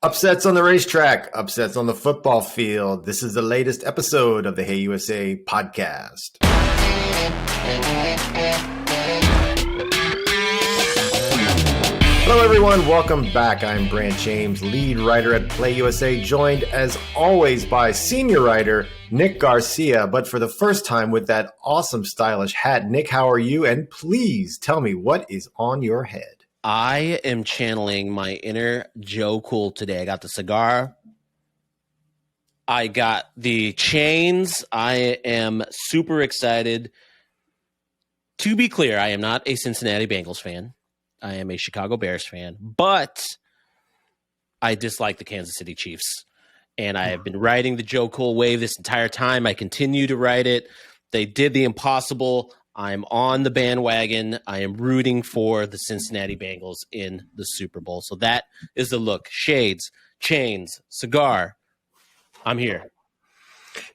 Upsets on the racetrack, upsets on the football field. This is the latest episode of the HeyUSA podcast. Hello, everyone. Welcome back. I'm Brant James, lead writer at PlayUSA, joined as always by senior writer Nick Garcia, but for the first time with that awesome stylish hat. Nick, how are you? And please tell me what is on your head. I am channeling my inner Joe Cool today. I got the cigar. I got the chains. I am super excited. To be clear, I am not a Cincinnati Bengals fan. I am a Chicago Bears fan, but I dislike the Kansas City Chiefs. And I have been riding the Joe Cool wave this entire time. I continue to ride it. They did the impossible. I'm on the bandwagon. I am rooting for the Cincinnati Bengals in the Super Bowl. So that is the look. Shades, chains, cigar. I'm here.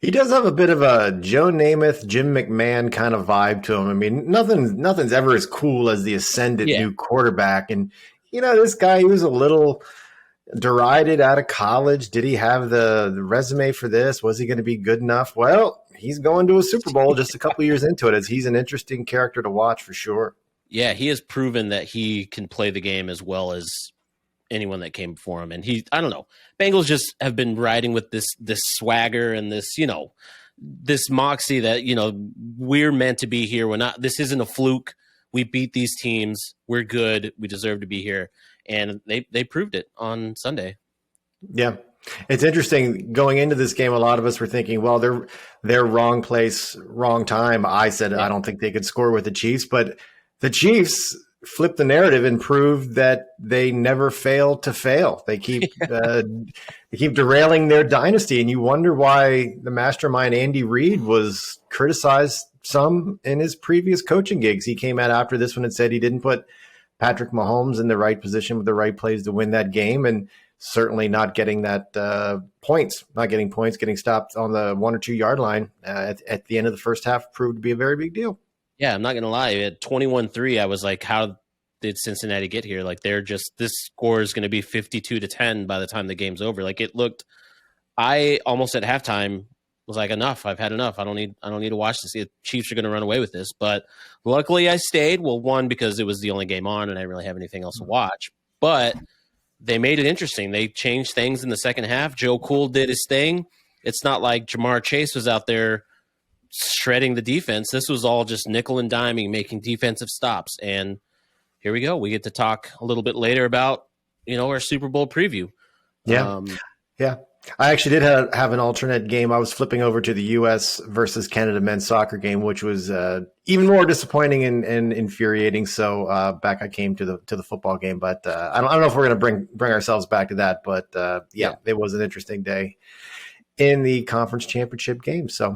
He does have a bit of a Joe Namath, Jim McMahon kind of vibe to him. I mean, nothing's ever as cool as the ascendant new quarterback. And, you know, this guy, he was a little derided out of college. Did he have the resume for this? Was he going to be good enough? Well, he's going to a Super Bowl just a couple years into it, as he's an interesting character to watch for sure. Yeah, he has proven that he can play the game as well as anyone that came before him. And I don't know, Bengals just have been riding with this swagger and this, you know, this moxie that, you know, we're meant to be here. This isn't a fluke. We beat these teams. We're good. We deserve to be here. And they proved it on Sunday. Yeah. It's interesting going into this game. A lot of us were thinking, well, they're wrong place, wrong time. I said, I don't think they could score with the Chiefs, but the Chiefs flipped the narrative and proved that they never fail to fail. They keep derailing their dynasty. And you wonder why the mastermind, Andy Reid, was criticized some in his previous coaching gigs. He came out after this one and said he didn't put Patrick Mahomes in the right position with the right plays to win that game. And certainly not getting that getting stopped on the 1 or 2 yard line at the end of the first half proved to be a very big deal. Yeah, I'm not going to lie. At 21-3, I was like, how did Cincinnati get here? Like, this score is going to be 52-10 by the time the game's over. Like, I almost at halftime was like, enough. I've had enough. I don't need to watch this. The Chiefs are going to run away with this. But luckily I stayed. Well, one, because it was the only game on and I didn't really have anything else to watch. But they made it interesting. They changed things in the second half. Joe Cool did his thing. It's not like Jamar Chase was out there shredding the defense. This was all just nickel and diming, making defensive stops. And here we go. We get to talk a little bit later about, you know, our Super Bowl preview. Yeah. I actually did have an alternate game. I was flipping over to the U.S. versus Canada men's soccer game, which was even more disappointing and infuriating. So back I came to the football game, but I don't know if we're going to bring ourselves back to that. But it was an interesting day in the conference championship game. So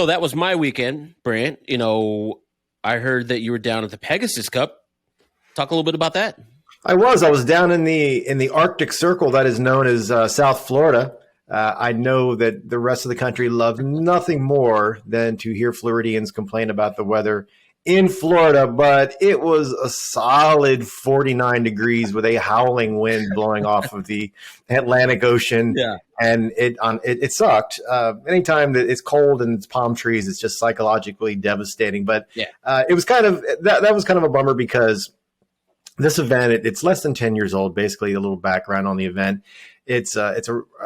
that was my weekend, Brant. You know, I heard that you were down at the Pegasus Cup. Talk a little bit about that. I was down in the Arctic Circle that is known as South Florida. I know that the rest of the country loved nothing more than to hear Floridians complain about the weather in Florida, but it was a solid 49 degrees with a howling wind blowing off of the Atlantic Ocean. Yeah. And it sucked. Anytime that it's cold and it's palm trees, it's just psychologically devastating. But it was kind of that was kind of a bummer because this event, it's less than 10 years old. Basically, a little background on the event. It's a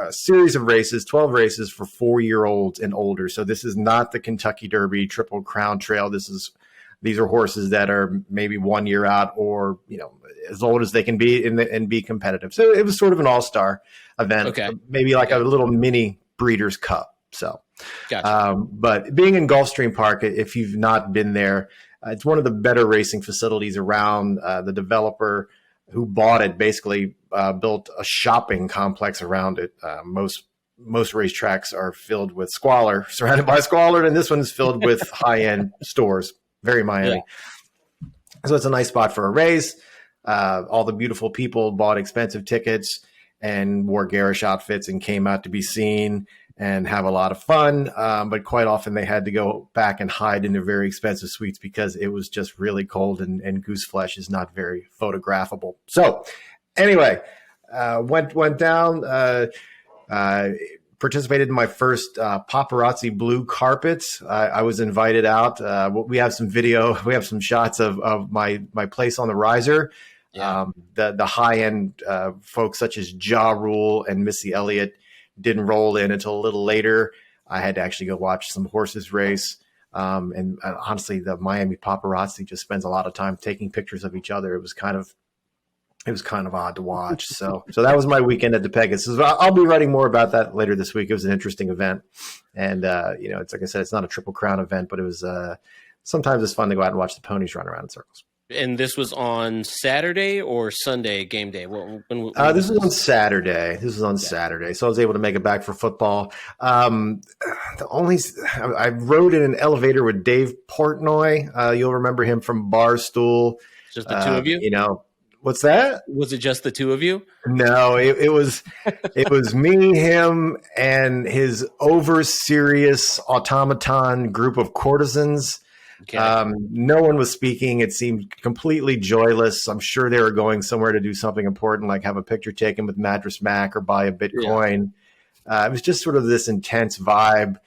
series of races, 12 races for 4-year-olds and older. So this is not the Kentucky Derby, Triple Crown Trail. These are horses that are maybe 1 year out or, you know, as old as they can be and be competitive. So it was sort of an all-star event, maybe like a little mini Breeders' Cup. So, gotcha. But being in Gulfstream Park, if you've not been there, it's one of the better racing facilities around. The developer who bought it basically built a shopping complex around it. Most racetracks are filled with squalor, surrounded by squalor, and this one is filled with high-end stores. Very Miami. Yeah. So it's a nice spot for a race. All the beautiful people bought expensive tickets and wore garish outfits and came out to be seen and have a lot of fun. But quite often they had to go back and hide in their very expensive suites because it was just really cold and goose flesh is not very photographable. So anyway, Went down. Participated in my first paparazzi blue carpets. I was invited out. We have some video. We have some shots of my place on the riser. Yeah. The high end folks such as Ja Rule and Missy Elliott didn't roll in until a little later. I had to actually go watch some horses race. And honestly, the Miami paparazzi just spends a lot of time taking pictures of each other. It was kind of odd to watch. So that was my weekend at the Pegasus. I'll be writing more about that later this week. It was an interesting event. And, it's like I said, it's not a Triple Crown event, but it was sometimes it's fun to go out and watch the ponies run around in circles. And this was on Saturday or Sunday game day? When this was on Saturday. So I was able to make it back for football. I rode in an elevator with Dave Portnoy. You'll remember him from Barstool. Just the two of you? What's that? Was it just the two of you? No, it was me, him, and his over serious automaton group of courtesans. Okay. No one was speaking. It seemed completely joyless. I'm sure they were going somewhere to do something important, like have a picture taken with Madras Mac or buy a Bitcoin. Yeah. It was just sort of this intense vibe.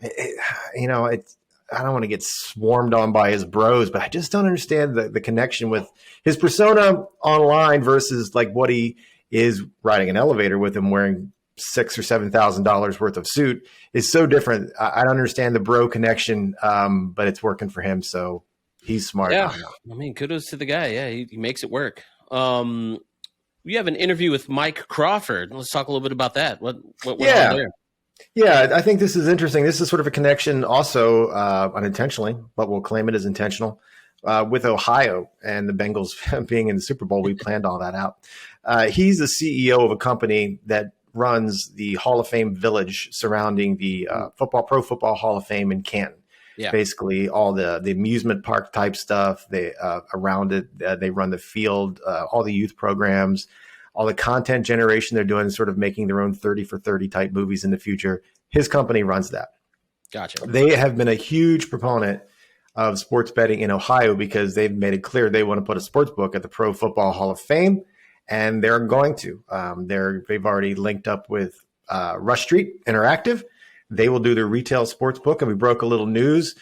I don't want to get swarmed on by his bros, but I just don't understand the connection with his persona online versus like what he is riding an elevator with him wearing $6,000 or $7,000 worth of suit is so different. I don't understand the bro connection, but it's working for him. So he's smart. Yeah. I mean, kudos to the guy. Yeah. He makes it work. We have an interview with Mike Crawford. Let's talk a little bit about that. What went on there? Yeah, I think this is interesting. This is sort of a connection also unintentionally, but we'll claim it as intentional with Ohio and the Bengals being in the Super Bowl. We planned all that out. He's the CEO of a company that runs the Hall of Fame village surrounding the Pro Football Hall of Fame in Canton. Yeah. Basically all the amusement park type stuff. They around it, they run the field, all the youth programs, all the content generation they're doing, sort of making their own 30 for 30 type movies in the future. His company runs that. Gotcha. They have been a huge proponent of sports betting in Ohio because they've made it clear they want to put a sports book at the Pro Football Hall of Fame, and they're going to. They've already linked up with Rush Street Interactive. They will do their retail sports book, and we broke a little news.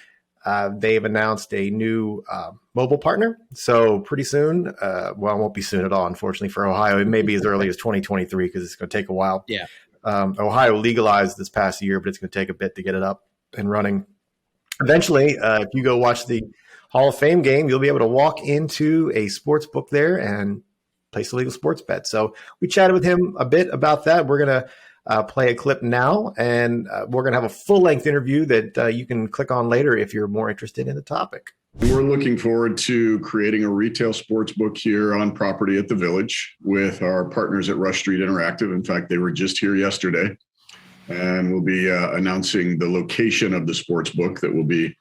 They've announced a new mobile partner. So pretty soon, it won't be soon at all, unfortunately, for Ohio. It may be as early as 2023 because it's going to take a while. Yeah. Ohio legalized this past year, but it's going to take a bit to get it up and running. Eventually, if you go watch the Hall of Fame game, you'll be able to walk into a sports book there and place a legal sports bet. So we chatted with him a bit about that. We're going to play a clip now, and we're going to have a full-length interview that you can click on later if you're more interested in the topic. We're looking forward to creating a retail sports book here on property at the Village with our partners at Rush Street Interactive. In fact, they were just here yesterday, and we'll be announcing the location of the sports book that we'll be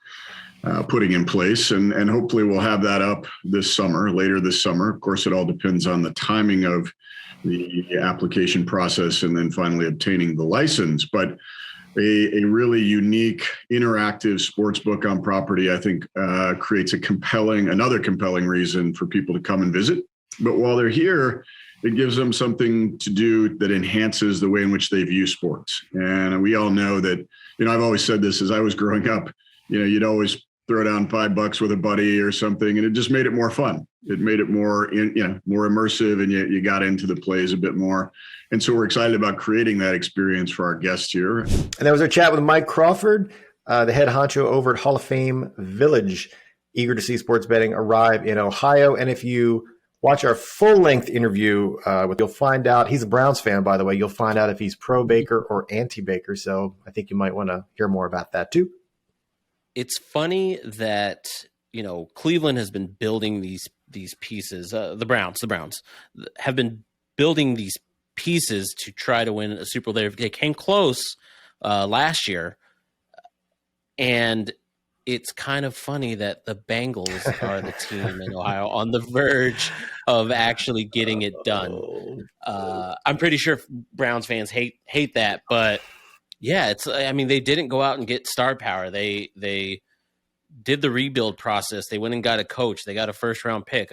putting in place, and hopefully we'll have that up later this summer. Of course, it all depends on the timing of the application process and then finally obtaining the license. But a really unique interactive sports book on property, I think, creates another compelling reason for people to come and visit. But while they're here, it gives them something to do that enhances the way in which they view sports. And we all know that, I've always said this as I was growing up, you'd always throw down $5 with a buddy or something, and it just made it more fun. It made it more, more immersive, and you got into the plays a bit more. And so we're excited about creating that experience for our guests here. And that was our chat with Mike Crawford, the head honcho over at Hall of Fame Village. Eager to see sports betting arrive in Ohio. And if you watch our full-length interview, you'll find out he's a Browns fan, by the way. You'll find out if he's pro-Baker or anti-Baker. So I think you might want to hear more about that too. It's funny that, Cleveland has been building these pieces. The Browns have been building these pieces to try to win a Super Bowl. They came close last year, and it's kind of funny that the Bengals are the team in Ohio on the verge of actually getting it done. I'm pretty sure Browns fans hate that, but yeah, they didn't go out and get star power. They did the rebuild process. They went and got a coach. They got a first round pick.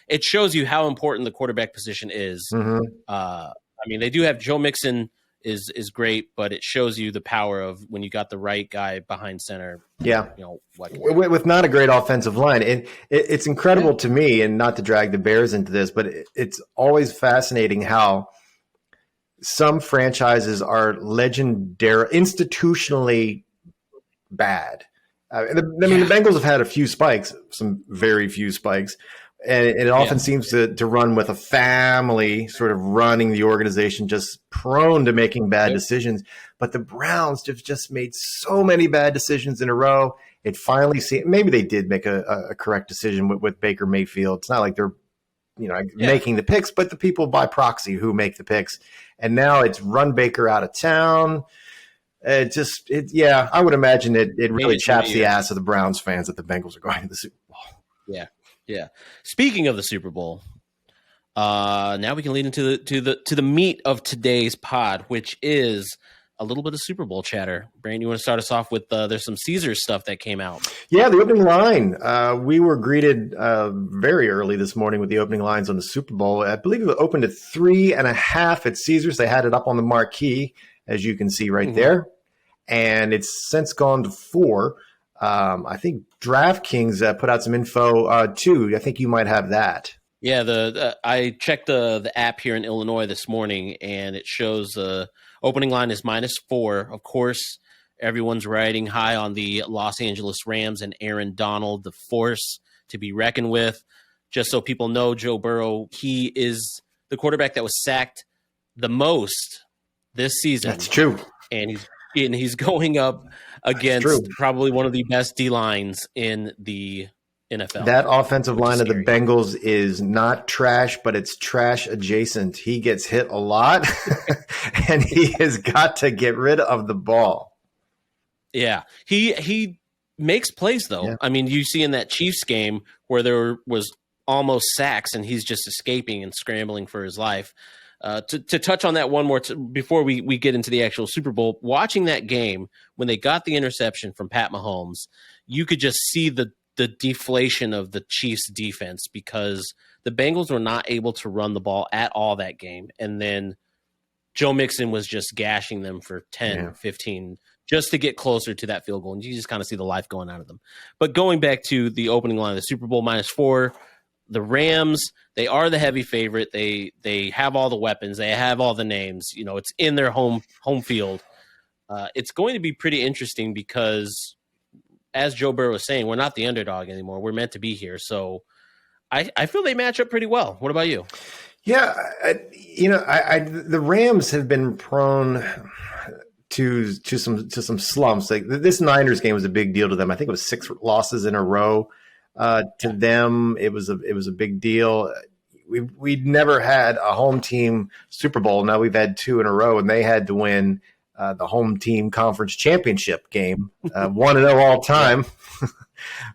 it shows you how important the quarterback position is. Mm-hmm. I mean, they do have Joe Mixon is great, but it shows you the power of when you got the right guy behind center. Yeah. What with not a great offensive line. It's incredible to me, and not to drag the Bears into this, but it's always fascinating how some franchises are legendary, institutionally bad. I mean, the Bengals have had a few spikes, some very few spikes. And it often seems to run with a family sort of running the organization, just prone to making bad decisions. But the Browns have just made so many bad decisions in a row. It finally seemed maybe they did make a correct decision with Baker Mayfield. It's not like they're making the picks, but the people by proxy who make the picks. And now it's run Baker out of town. I would imagine it really chaps the ass of the Browns fans that the Bengals are going to the Super Bowl. Yeah. Speaking of the Super Bowl, now we can lead into the meat of today's pod, which is a little bit of Super Bowl chatter. Brant, you want to start us off with there's some Caesars stuff that came out. Yeah, the opening line. We were greeted very early this morning with the opening lines on the Super Bowl. I believe it opened at 3.5 at Caesars. They had it up on the marquee, as you can see right there. And it's since gone to 4. I think DraftKings put out some info too. I think you might have that. Yeah, I checked the app here in Illinois this morning, and it shows the opening line is -4. Of course, everyone's riding high on the Los Angeles Rams and Aaron Donald, the force to be reckoned with. Just so people know, Joe Burrow, he is the quarterback that was sacked the most this season. That's true. And he's going up against probably one of the best D-lines in the NFL. That offensive line of the Bengals is not trash, but it's trash adjacent. He gets hit a lot, and he has got to get rid of the ball. Yeah. He makes plays, though. Yeah. I mean, you see in that Chiefs game where there was almost sacks, and he's just escaping and scrambling for his life. To touch on that one more before we get into the actual Super Bowl, watching that game when they got the interception from Pat Mahomes, you could just see the deflation of the Chiefs defense because the Bengals were not able to run the ball at all that game. And then Joe Mixon was just gashing them for 10, 15, just to get closer to that field goal. And you just kind of see the life going out of them. But going back to the opening line of the Super Bowl, -4, the Rams, they are the heavy favorite. They have all the weapons. They have all the names. It's in their home field. It's going to be pretty interesting because, as Joe Burrow was saying, we're not the underdog anymore. We're meant to be here. So I feel they match up pretty well. What about you? Yeah, the Rams have been prone to some slumps. Like this Niners game was a big deal to them. I think it was 6 losses in a row. To them, it was a big deal. We'd never had a home team Super Bowl. Now we've had 2 in a row, and they had to win the home team conference championship game, 1-0 all time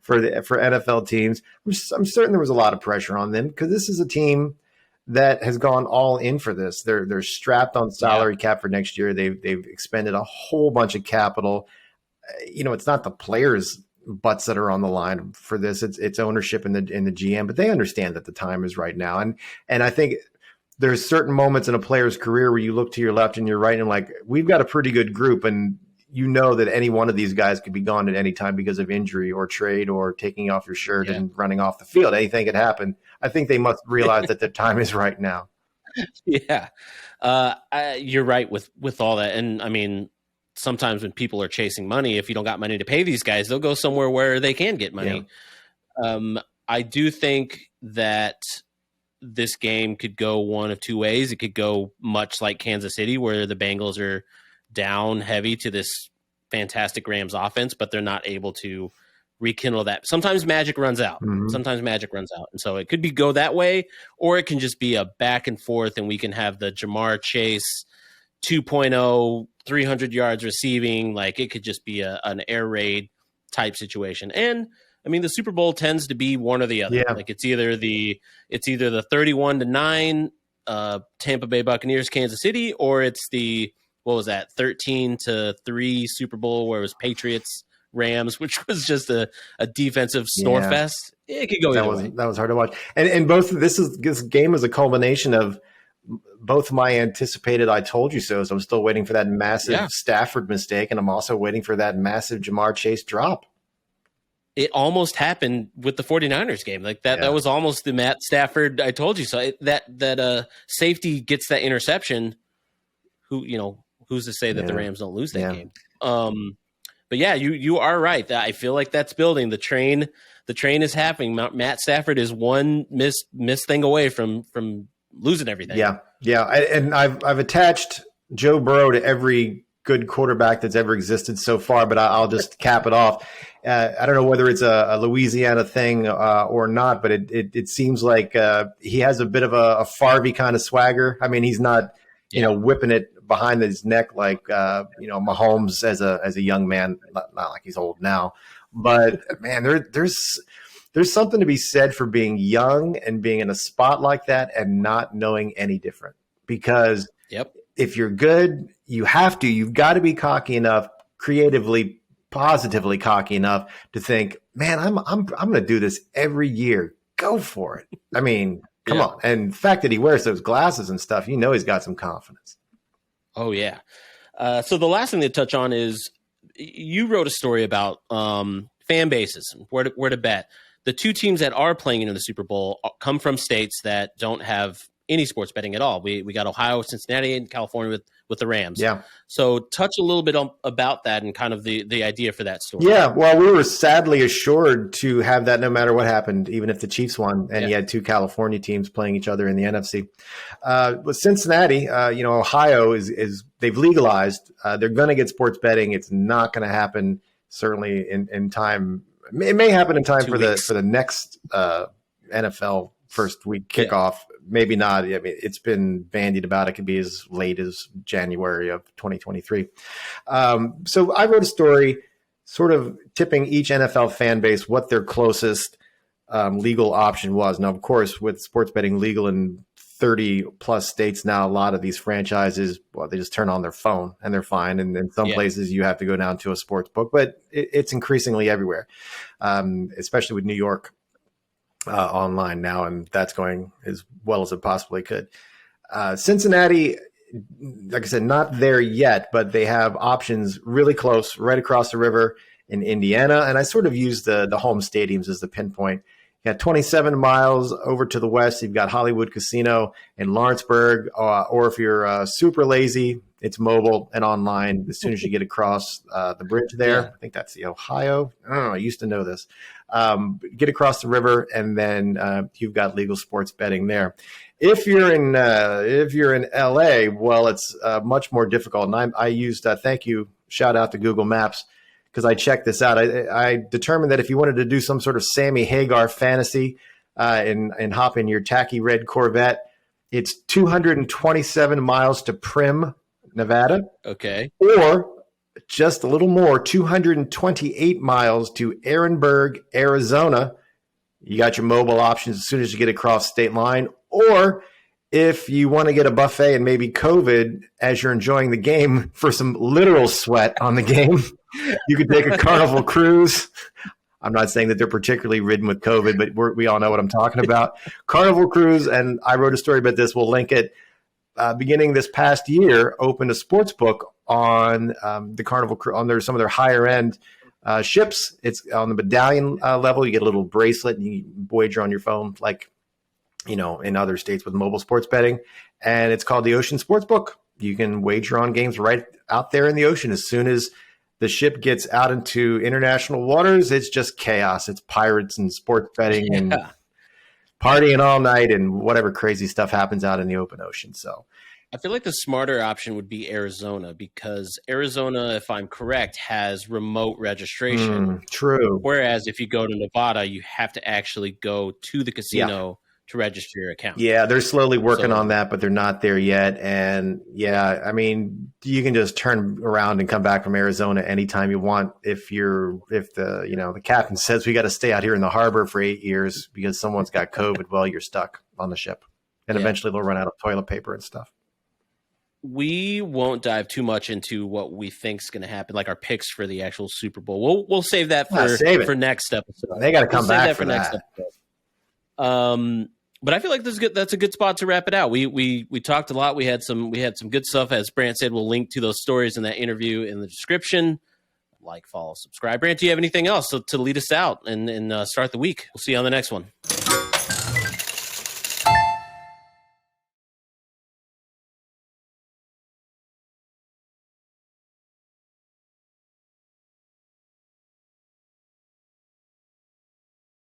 for NFL teams. I'm certain there was a lot of pressure on them because this is a team that has gone all in for this. They're strapped on salary cap for next year. They've expended a whole bunch of capital. It's not the players' butts that are on the line for this. It's ownership in the GM, but they understand that the time is right now. And I think there's certain moments in a player's career where you look to your left and your right and like, we've got a pretty good group. And that any one of these guys could be gone at any time because of injury or trade or taking off your shirt and running off the field. Anything could happen. I think they must realize that the time is right now. Yeah. You're right with all that. And I mean, sometimes when people are chasing money, if you don't got money to pay these guys, they'll go somewhere where they can get money. Yeah. I do think that this game could go one of two ways. It could go much like Kansas City, where the Bengals are down heavy to this fantastic Rams offense, but they're not able to rekindle that. Sometimes magic runs out. And so it could go that way, or it can just be a back and forth, and we can have the Jamar Chase 2.0, 300 yards receiving. Like it could just be an air raid type situation. And I mean, the Super Bowl tends to be one or the other. Yeah. Like it's either the 31-9 Tampa Bay Buccaneers, Kansas City, or it's the 13-3 Super Bowl where it was Patriots Rams, which was just a defensive snore fest. It could go either way. That was hard to watch. And both this game is a culmination of both my anticipated I told you so. So I'm still waiting for that massive Stafford mistake, and I'm also waiting for that massive Jamar Chase drop. It almost happened with the 49ers game. Like that was almost the Matt Stafford I told you so. That safety gets that interception. Who's to say that the Rams don't lose that game? But yeah, you are right. I feel like that's building. The train is happening. Matt Stafford is one miss thing away from losing everything. Yeah. And I've attached Joe Burrow to every good quarterback that's ever existed so far, but I'll just cap it off. I don't know whether it's a Louisiana thing or not, but it seems like he has a bit of a Favre kind of swagger. I mean, he's not whipping it behind his neck like Mahomes as a young man, not like he's old now, but man, there's something to be said for being young and being in a spot like that and not knowing any different. Because if you're good, you've got to be cocky enough, creatively, positively cocky enough to think, man, I'm going to do this every year. Go for it. I mean, come on. And the fact that he wears those glasses and stuff, he's got some confidence. Oh yeah. So the last thing to touch on is you wrote a story about fan bases, where to bet. The two teams that are playing in the Super Bowl come from states that don't have any sports betting at all. We got Ohio, Cincinnati, and California with the Rams. Yeah. So touch a little bit about that and kind of the idea for that story. Yeah. Well, we were sadly assured to have that no matter what happened, even if the Chiefs won and you had two California teams playing each other in the NFC. With Cincinnati, Ohio is they've legalized. They're going to get sports betting. It's not going to happen certainly in time. It may happen in time for the next NFL first week kickoff. Maybe not. I mean, it's been bandied about. It could be as late as January of 2023. So I wrote a story sort of tipping each NFL fan base what their closest legal option was. Now, of course, with sports betting legal in 30 plus states now, a lot of these franchises, they just turn on their phone and they're fine. And in some places you have to go down to a sports book, but it's increasingly everywhere, especially with New York online now. And that's going as well as it possibly could. Cincinnati, like I said, not there yet, but they have options really close, right across the river in Indiana. And I sort of use the home stadiums as the pinpoint. You got 27 miles over to the west. You've got Hollywood Casino in Lawrenceburg, or if you're super lazy, it's mobile and online as soon as you get across the bridge there. I think that's the Ohio. I don't know. I used to know this. Get across the river, and then you've got legal sports betting there. If you're in LA, well, it's much more difficult. And I used thank you, shout out to Google Maps, because I checked this out. I determined that if you wanted to do some sort of Sammy Hagar fantasy and hop in your tacky red Corvette, it's 227 miles to Primm, Nevada. Okay. Or just a little more, 228 miles to Ehrenberg, Arizona. You got your mobile options as soon as you get across state line. Or if you want to get a buffet and maybe COVID as you're enjoying the game for some literal sweat on the game, you could take a Carnival cruise. I'm not saying that they're particularly ridden with COVID, but we all know what I'm talking about. Carnival cruise, and I wrote a story about this. We'll link it. Beginning this past year, opened a sports book on the Carnival cruise, on some of their higher end ships. It's on the medallion level. You get a little bracelet and you wager on your phone, like in other states with mobile sports betting. And it's called the Ocean Sportsbook. You can wager on games right out there in the ocean. As soon as the ship gets out into international waters, it's just chaos. It's pirates and sports betting and partying all night and whatever crazy stuff happens out in the open ocean. So I feel like the smarter option would be Arizona, because Arizona, if I'm correct, has remote registration. True. Whereas if you go to Nevada, you have to actually go to the casino to register your account. Yeah, they're slowly working on that, but they're not there yet. And I mean, you can just turn around and come back from Arizona anytime you want. If the captain says we got to stay out here in the harbor for 8 years because someone's got COVID, well, you're stuck on the ship. And eventually they'll run out of toilet paper and stuff. we won't dive too much into what we think's going to happen, like our picks for the actual Super Bowl. We'll save that for next episode. They got to come back for next episode. But I feel like that's a good spot to wrap it out. We talked a lot. We had some good stuff. As Brant said, we'll link to those stories in that interview in the description. Like, follow, subscribe. Brant, do you have anything else to lead us out and start the week? We'll see you on the next one.